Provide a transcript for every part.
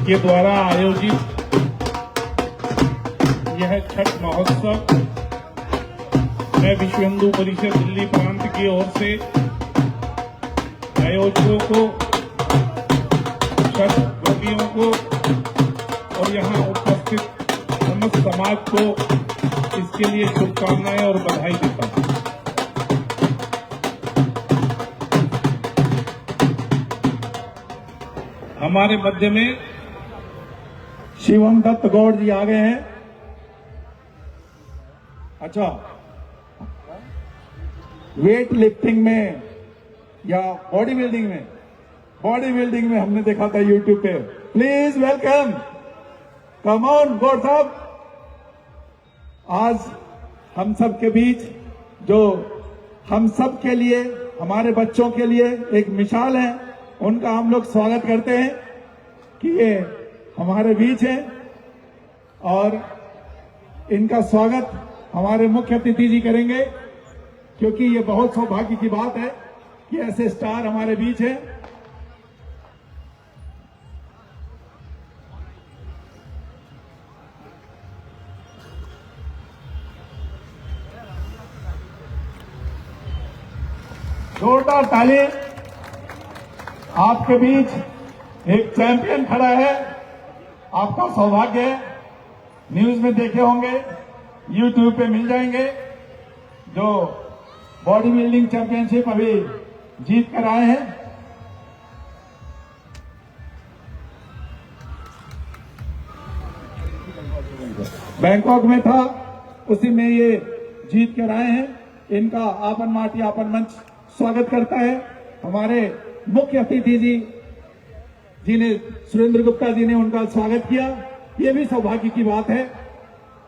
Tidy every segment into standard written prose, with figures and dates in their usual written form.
के द्वारा आयोजित यह छठ महोत्सव मैं विश्व हिंदू परिषद दिल्ली प्रांत की ओर से आयोजकों को, छठ व्रतियों को और यहाँ उपस्थित समस्त समाज को इसके लिए शुभकामनाएं और बधाई देता हूं। हमारे मध्य में शिवम दत्त गौड़ जी आ गए हैं। अच्छा, वेट लिफ्टिंग में या बॉडी बिल्डिंग में हमने देखा था यूट्यूब पे। Please welcome, come on Gaur साहब। आज हम सब के बीच, जो हम सब के लिए, हमारे बच्चों के लिए एक मिसाल है, उनका हम लोग स्वागत करते हैं कि ये हमारे बीच हैं और इनका स्वागत हमारे मुख्य अतिथि जी करेंगे, क्योंकि ये बहुत सौभाग्य की बात है कि ऐसे स्टार हमारे बीच हैं। जोरदार ताली। आपके बीच एक चैंपियन खड़ा है, आपका सौभाग्य है। न्यूज में देखे होंगे, यूट्यूब पे मिल जाएंगे, जो बॉडी बिल्डिंग चैंपियनशिप अभी जीत कर आए हैं। बैंकॉक में था, उसी में ये जीत कर आए हैं। इनका आपन माटी आपन मंच स्वागत करता है। हमारे मुख्य अतिथि जी ने, सुरेंद्र गुप्ता जी ने उनका स्वागत किया। ये भी सौभाग्य की बात है।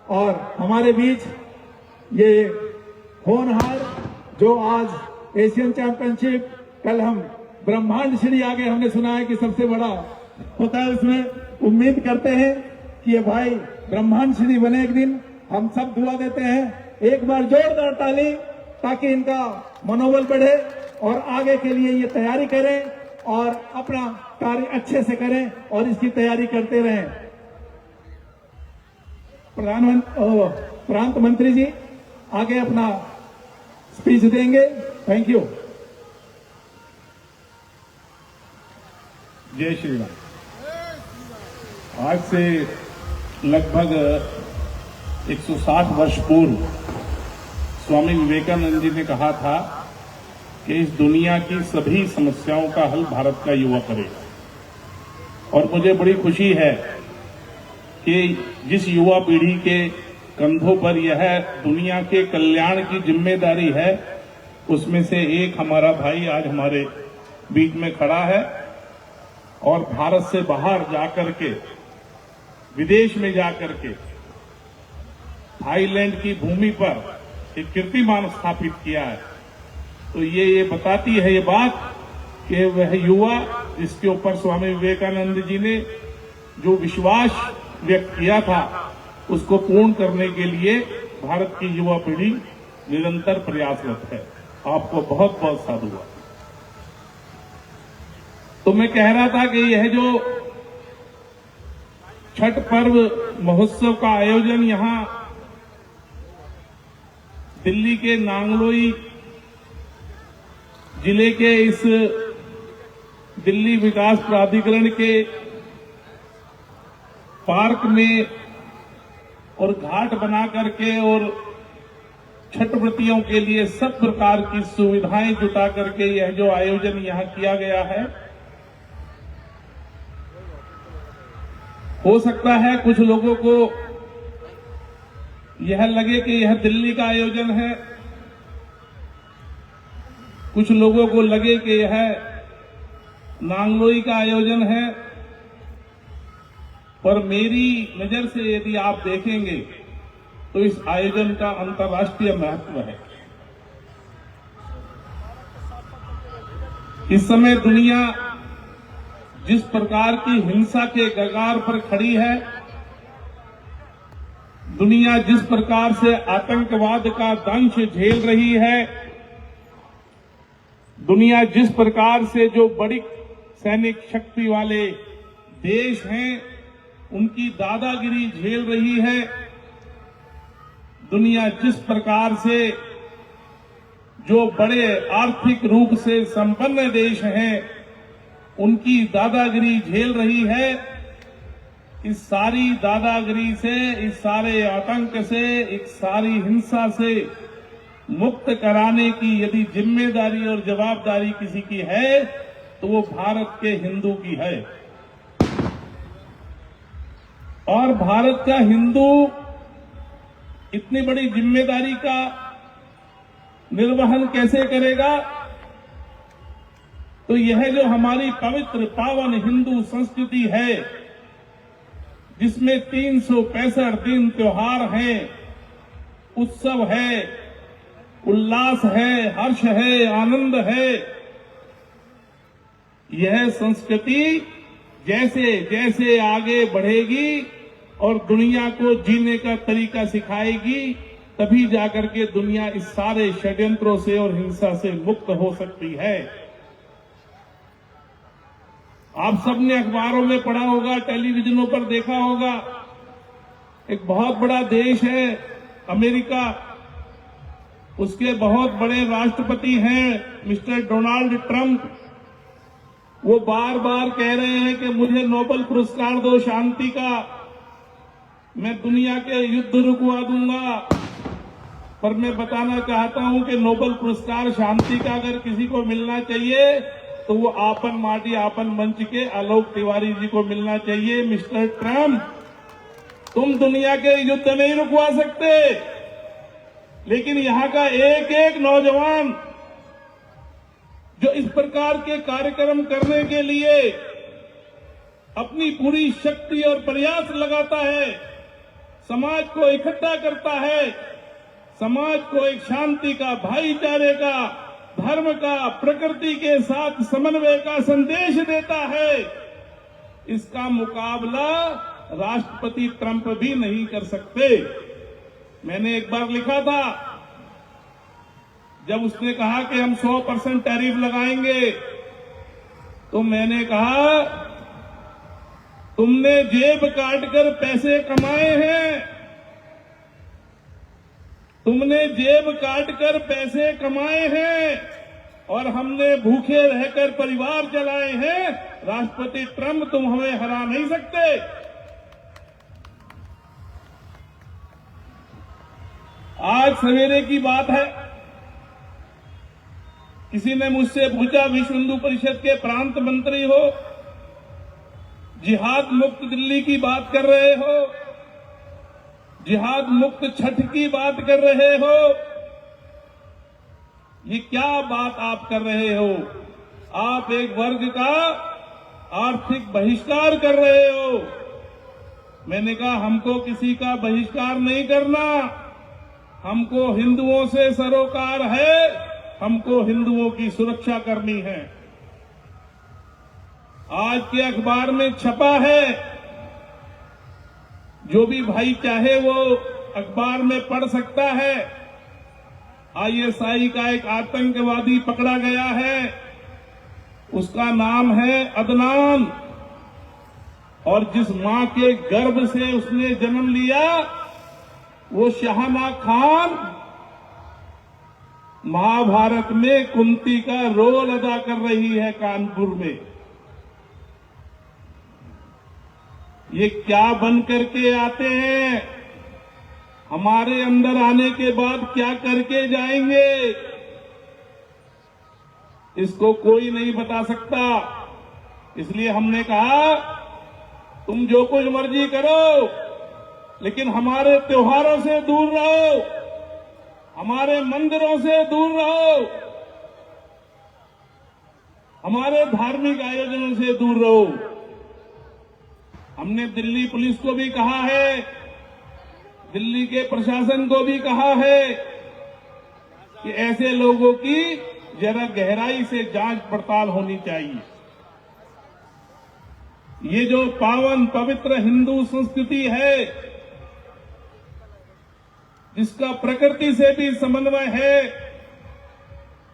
और हमारे बीच ये होनहार, जो आज एशियन चैंपियनशिप, कल हम ब्रह्मांड श्री आगे हमने सुना है कि सबसे बड़ा होता है, उसमें उम्मीद करते हैं कि ये भाई ब्रह्मांड श्री बने एक दिन। हम सब दुआ देते हैं। एक बार जोरदार ताली, ताकि इनका मनोबल बढ़े और आगे के लिए ये तैयारी करें और अपना कार्य अच्छे से करें और इसकी तैयारी करते रहें। प्रांत मंत्री जी आगे अपना स्पीच देंगे। Thank you. जय श्री राम। आज से लगभग 160 वर्ष पूर्व स्वामी विवेकानंद जी ने कहा था कि इस दुनिया की सभी समस्याओं का हल भारत का युवा करेगा। और मुझे बड़ी खुशी है कि जिस युवा पीढ़ी के कंधों पर यह दुनिया के कल्याण की जिम्मेदारी है, उसमें से एक हमारा भाई आज हमारे बीच में खड़ा है और भारत से बाहर जाकर के, विदेश में जाकर के थाईलैंड की भूमि पर एक कीर्तिमान स्थापित किया है। तो ये बताती है ये बात कि वह युवा जिसके ऊपर स्वामी विवेकानंद जी ने जो विश्वास व्यक्त किया था, उसको पूर्ण करने के लिए भारत की युवा पीढ़ी निरंतर प्रयासरत है। आपको बहुत बहुत साधुवाद। तो मैं कह रहा था कि यह जो छठ पर्व महोत्सव का आयोजन यहां दिल्ली के नांगलोई जिले के इस दिल्ली विकास प्राधिकरण के पार्क में और घाट बना करके और छठ व्रतियों के लिए सब प्रकार की सुविधाएं जुटा करके यह जो आयोजन यहां किया गया है, हो सकता है कुछ लोगों को यह लगे कि यह दिल्ली का आयोजन है, कुछ लोगों को लगे कि यह नांगलोई का आयोजन है, पर मेरी नजर से यदि आप देखेंगे तो इस आयोजन का अंतर्राष्ट्रीय महत्व है। इस समय दुनिया जिस प्रकार की हिंसा के कगार पर खड़ी है, दुनिया जिस प्रकार से आतंकवाद का दंश झेल रही है, दुनिया जिस प्रकार से जो बड़ी सैनिक शक्ति वाले देश हैं उनकी दादागिरी झेल रही है। दुनिया जिस प्रकार से जो बड़े आर्थिक रूप से संपन्न देश हैं उनकी दादागिरी झेल रही है, इस सारी दादागिरी से, इस सारे आतंक से, इस सारी हिंसा से मुक्त कराने की यदि जिम्मेदारी और जवाबदारी किसी की है तो वो भारत के हिंदू की है। और भारत का हिंदू इतनी बड़ी जिम्मेदारी का निर्वहन कैसे करेगा? तो यह जो हमारी पवित्र पावन हिंदू संस्कृति है, जिसमें 365 दिन त्योहार हैं, उत्सव है, उल्लास है, हर्ष है, आनंद है, यह संस्कृति जैसे जैसे आगे बढ़ेगी और दुनिया को जीने का तरीका सिखाएगी, तभी जाकर के दुनिया इस सारे षड्यंत्रों से और हिंसा से मुक्त हो सकती है। आप सबने अखबारों में पढ़ा होगा, टेलीविजनों पर देखा होगा, एक बहुत बड़ा देश है अमेरिका, उसके बहुत बड़े राष्ट्रपति हैं मिस्टर डोनाल्ड ट्रंप। वो बार बार कह रहे हैं कि मुझे नोबेल पुरस्कार दो शांति का, मैं दुनिया के युद्ध रुकवा दूंगा। पर मैं बताना चाहता हूं कि नोबेल पुरस्कार शांति का अगर किसी को मिलना चाहिए तो वो आपन माटी आपन मंच के आलोक तिवारी जी को मिलना चाहिए। मिस्टर ट्रंप, तुम दुनिया के युद्ध नहीं रुकवा सकते, लेकिन यहां का एक एक नौजवान जो इस प्रकार के कार्यक्रम करने के लिए अपनी पूरी शक्ति और प्रयास लगाता है, समाज को इकट्ठा करता है, समाज को एक शांति का, भाईचारे का, धर्म का, प्रकृति के साथ समन्वय का संदेश देता है, इसका मुकाबला राष्ट्रपति ट्रंप भी नहीं कर सकते। मैंने एक बार लिखा था, जब उसने कहा कि हम 100% टैरिफ लगाएंगे, तो मैंने कहा तुमने जेब काटकर पैसे कमाए हैं, तुमने जेब काटकर पैसे कमाए हैं और हमने भूखे रहकर परिवार चलाए हैं। राष्ट्रपति ट्रंप, तुम हमें हरा नहीं सकते। आज सवेरे की बात है, किसी ने मुझसे पूछा, विश्व हिंदू परिषद के प्रांत मंत्री हो, जिहाद मुक्त दिल्ली की बात कर रहे हो, जिहाद मुक्त छठ की बात कर रहे हो, ये क्या बात आप कर रहे हो? आप एक वर्ग का आर्थिक बहिष्कार कर रहे हो। मैंने कहा हमको किसी का बहिष्कार नहीं करना, हमको हिंदुओं से सरोकार है, हमको हिंदुओं की सुरक्षा करनी है। आज के अखबार में छपा है, जो भी भाई चाहे वो अखबार में पढ़ सकता है, आईएसआई का एक आतंकवादी पकड़ा गया है, उसका नाम है अदनान, और जिस मां के गर्भ से उसने जन्म लिया वो शाहना खान महाभारत में कुंती का रोल अदा कर रही है कानपुर में। ये क्या बन करके आते हैं, हमारे अंदर आने के बाद क्या करके जाएंगे, इसको कोई नहीं बता सकता। इसलिए हमने कहा तुम जो कुछ मर्जी करो, लेकिन हमारे त्योहारों से दूर रहो, हमारे मंदिरों से दूर रहो, हमारे धार्मिक आयोजनों से दूर रहो। हमने दिल्ली पुलिस को भी कहा है, दिल्ली के प्रशासन को भी कहा है कि ऐसे लोगों की जरा गहराई से जांच पड़ताल होनी चाहिए। ये जो पावन पवित्र हिंदू संस्कृति है, जिसका प्रकृति से भी समन्वय है,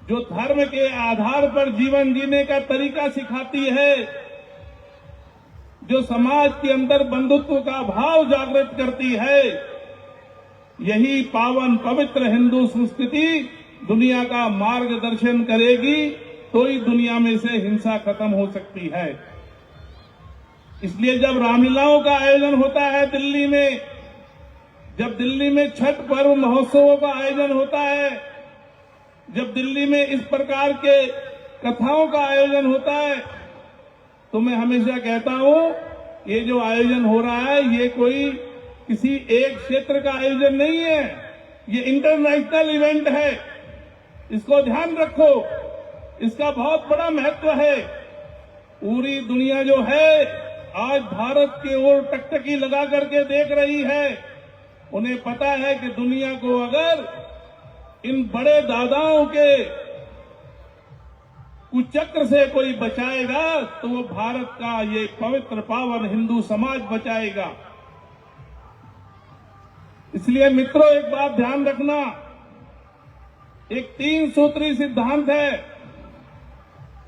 जो धर्म के आधार पर जीवन जीने का तरीका सिखाती है, जो समाज के अंदर बंधुत्व का भाव जागृत करती है, यही पावन पवित्र हिंदू संस्कृति दुनिया का मार्गदर्शन करेगी, तो ही दुनिया में से हिंसा खत्म हो सकती है। इसलिए जब रामलीलाओं का आयोजन होता है दिल्ली में, जब दिल्ली में छठ पर्व महोत्सवों का आयोजन होता है, जब दिल्ली में इस प्रकार के कथाओं का आयोजन होता है, तो मैं हमेशा कहता हूं, ये जो आयोजन हो रहा है ये कोई किसी एक क्षेत्र का आयोजन नहीं है, ये इंटरनेशनल इवेंट है। इसको ध्यान रखो, इसका बहुत बड़ा महत्व है। पूरी दुनिया जो है आज भारत की ओर टकटकी लगा करके देख रही है। उन्हें पता है कि दुनिया को अगर इन बड़े दादाओं के कुचक्र से कोई बचाएगा तो वो भारत का ये पवित्र पावन हिंदू समाज बचाएगा। इसलिए मित्रों, एक बात ध्यान रखना, एक 3 सूत्री सिद्धांत है,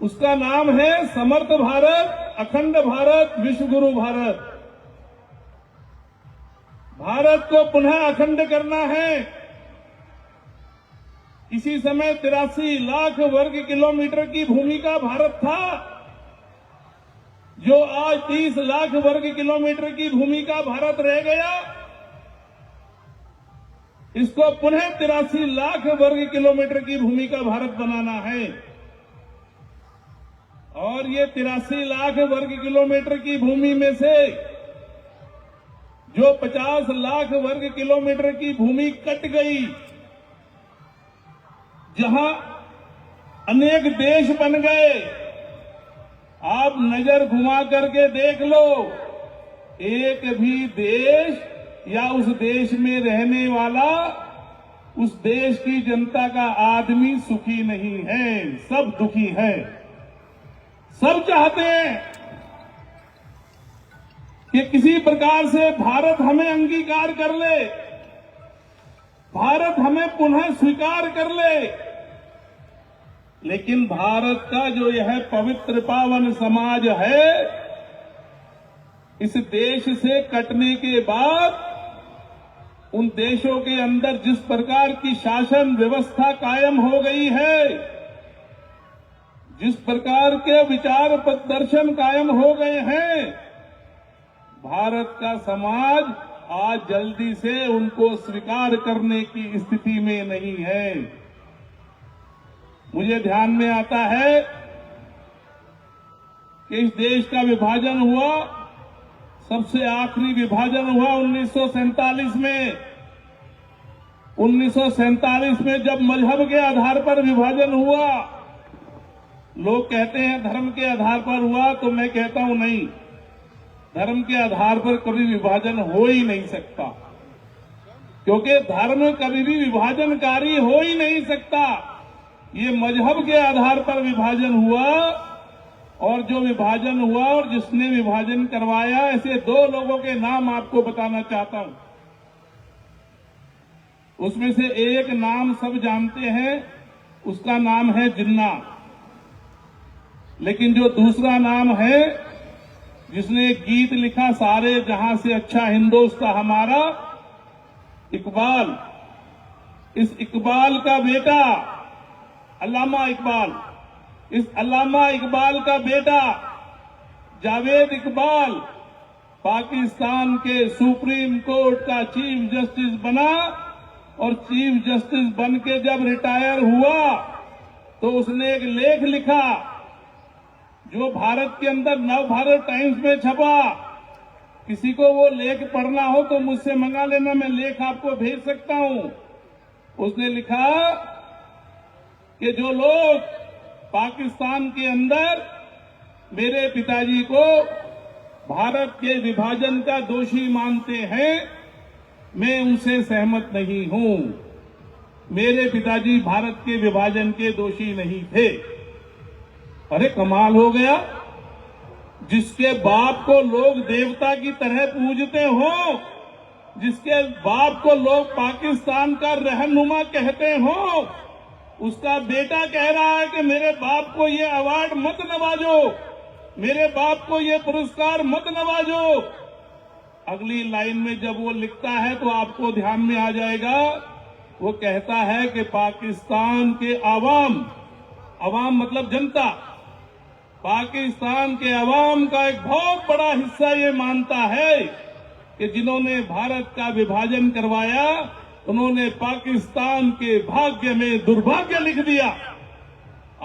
उसका नाम है समर्थ भारत, अखंड भारत, विश्व गुरु भारत। भारत को पुनः अखंड करना है। इसी समय 83 लाख वर्ग किलोमीटर की भूमि का भारत था, जो आज 30 लाख वर्ग किलोमीटर की भूमि का भारत रह गया। इसको पुनः 83 लाख वर्ग किलोमीटर की भूमि का भारत बनाना है। और ये 83 लाख वर्ग किलोमीटर की भूमि में से जो 50 लाख वर्ग किलोमीटर की भूमि कट गई, जहां अनेक देश बन गए, आप नजर घुमा करके देख लो, एक भी देश या उस देश में रहने वाला, उस देश की जनता का आदमी सुखी नहीं है, सब दुखी है। सब चाहते हैं कि किसी प्रकार से भारत हमें अंगीकार कर ले, भारत हमें पुनः स्वीकार कर ले। लेकिन भारत का जो यह पवित्र पावन समाज है, इस देश से कटने के बाद उन देशों के अंदर जिस प्रकार की शासन व्यवस्था कायम हो गई है, जिस प्रकार के विचार प्रदर्शन कायम हो गए हैं, भारत का समाज आज जल्दी से उनको स्वीकार करने की स्थिति में नहीं है। मुझे ध्यान में आता है कि इस देश का विभाजन हुआ, सबसे आखिरी विभाजन हुआ 1947 में। 1947 में जब मजहब के आधार पर विभाजन हुआ, लोग कहते हैं धर्म के आधार पर हुआ, तो मैं कहता हूं नहीं, धर्म के आधार पर कभी विभाजन हो ही नहीं सकता, क्योंकि धर्म कभी भी विभाजनकारी हो ही नहीं सकता। ये मजहब के आधार पर विभाजन हुआ, और जो विभाजन हुआ और जिसने विभाजन करवाया, ऐसे 2 लोगों के नाम आपको बताना चाहता हूं। उसमें से एक नाम सब जानते हैं, उसका नाम है जिन्ना। लेकिन जो दूसरा नाम है, जिसने गीत लिखा सारे जहां से अच्छा हिंदुस्तान हमारा, इकबाल। इस इकबाल का बेटा अल्लामा इकबाल, इस अल्लामा इकबाल का बेटा जावेद इकबाल पाकिस्तान के सुप्रीम कोर्ट का चीफ जस्टिस बना, और चीफ जस्टिस बन के जब रिटायर हुआ तो उसने एक लेख लिखा, जो भारत के अंदर नवभारत टाइम्स में छपा। किसी को वो लेख पढ़ना हो तो मुझसे मंगा लेना, मैं लेख आपको भेज सकता हूं। उसने लिखा कि जो लोग पाकिस्तान के अंदर मेरे पिताजी को भारत के विभाजन का दोषी मानते हैं, मैं उनसे सहमत नहीं हूं। मेरे पिताजी भारत के विभाजन के दोषी नहीं थे। अरे कमाल हो गया, जिसके बाप को लोग देवता की तरह पूजते हो, जिसके बाप को लोग पाकिस्तान का रहनुमा कहते हो, उसका बेटा कह रहा है कि मेरे बाप को ये अवार्ड मत नवाजो, मेरे बाप को ये पुरस्कार मत नवाजो। अगली लाइन में जब वो लिखता है तो आपको ध्यान में आ जाएगा, वो कहता है कि पाकिस्तान के अवाम मतलब जनता, पाकिस्तान के अवाम का एक बहुत बड़ा हिस्सा ये मानता है कि जिन्होंने भारत का विभाजन करवाया उन्होंने पाकिस्तान के भाग्य में दुर्भाग्य लिख दिया।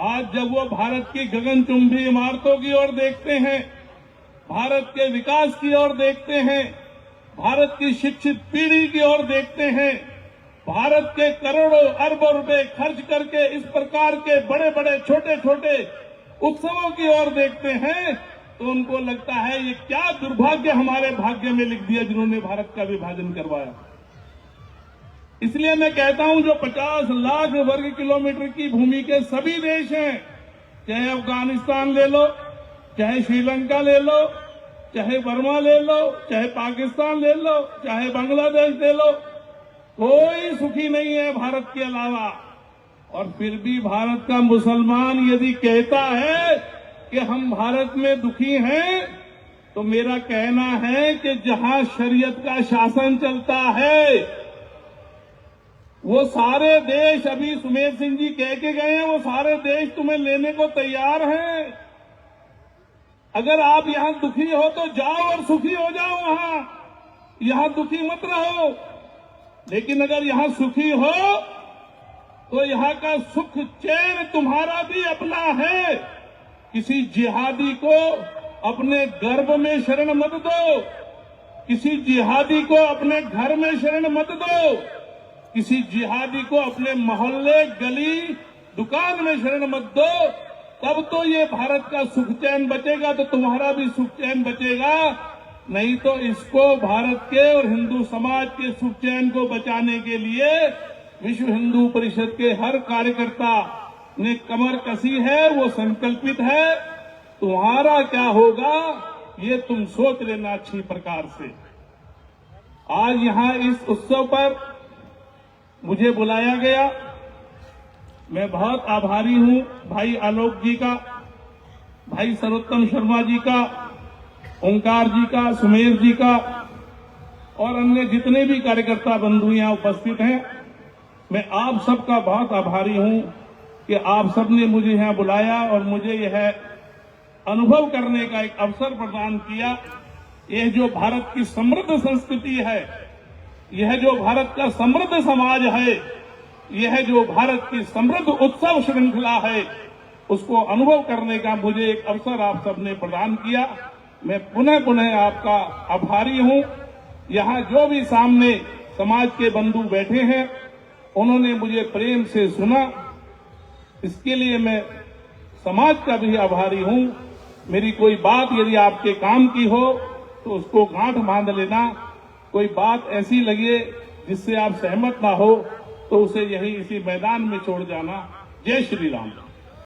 आज जब वो भारत की गगनचुंबी इमारतों की ओर देखते हैं, भारत के विकास की ओर देखते हैं, भारत की शिक्षित पीढ़ी की ओर देखते हैं, भारत के करोड़ों अरबों रुपए खर्च करके इस प्रकार के बड़े बड़े छोटे छोटे उत्सवों की ओर देखते हैं, तो उनको लगता है ये क्या दुर्भाग्य हमारे भाग्य में लिख दिया जिन्होंने भारत का विभाजन करवाया। इसलिए मैं कहता हूं जो 50 लाख वर्ग किलोमीटर की भूमि के सभी देश हैं, चाहे अफगानिस्तान ले लो, चाहे श्रीलंका ले लो, चाहे बर्मा ले लो, चाहे पाकिस्तान ले लो, चाहे बांग्लादेश ले लो, कोई सुखी नहीं है भारत के अलावा। और फिर भी भारत का मुसलमान यदि कहता है कि हम भारत में दुखी हैं, तो मेरा कहना है कि जहां शरीयत का शासन चलता है वो सारे देश, अभी सुमेर सिंह जी कह के गए हैं, वो सारे देश तुम्हें लेने को तैयार हैं। अगर आप यहां दुखी हो तो जाओ और सुखी हो जाओ वहां, यहां दुखी मत रहो। लेकिन अगर यहां सुखी हो तो यहां का सुख चैन तुम्हारा भी अपना है। किसी जिहादी को अपने गर्भ में शरण मत दो, किसी जिहादी को अपने घर में शरण मत दो, किसी जिहादी को अपने मोहल्ले गली दुकान में शरण मत दो। तब तो ये भारत का सुख चैन बचेगा, तो तुम्हारा भी सुख चैन बचेगा। नहीं तो इसको भारत के और हिंदू समाज के सुख चैन को बचाने के लिए विश्व हिंदू परिषद के हर कार्यकर्ता ने कमर कसी है, वो संकल्पित है। तुम्हारा क्या होगा ये तुम सोच लेना अच्छी प्रकार से। आज यहां इस उत्सव पर मुझे बुलाया गया, मैं बहुत आभारी हूं भाई आलोक जी का, भाई सर्वोत्तम शर्मा जी का, ओंकार जी का, सुमेर जी का और अन्य जितने भी कार्यकर्ता बंधु यहां उपस्थित हैं। मैं आप सबका बहुत आभारी हूं कि आप सबने मुझे यहां बुलाया और मुझे यह अनुभव करने का एक अवसर प्रदान किया। यह जो भारत की समृद्ध संस्कृति है, यह जो भारत का समृद्ध समाज है, यह जो भारत की समृद्ध उत्सव श्रृंखला है, उसको अनुभव करने का मुझे एक अवसर आप सबने प्रदान किया। मैं पुनः पुनः आपका आभारी हूं। यहां जो भी सामने समाज के बंधु बैठे हैं, उन्होंने मुझे प्रेम से सुना, इसके लिए मैं समाज का भी आभारी हूं। मेरी कोई बात यदि आपके काम की हो तो उसको गांठ बांध लेना, कोई बात ऐसी लगे जिससे आप सहमत ना हो तो उसे यही इसी मैदान में छोड़ जाना। जय श्री राम।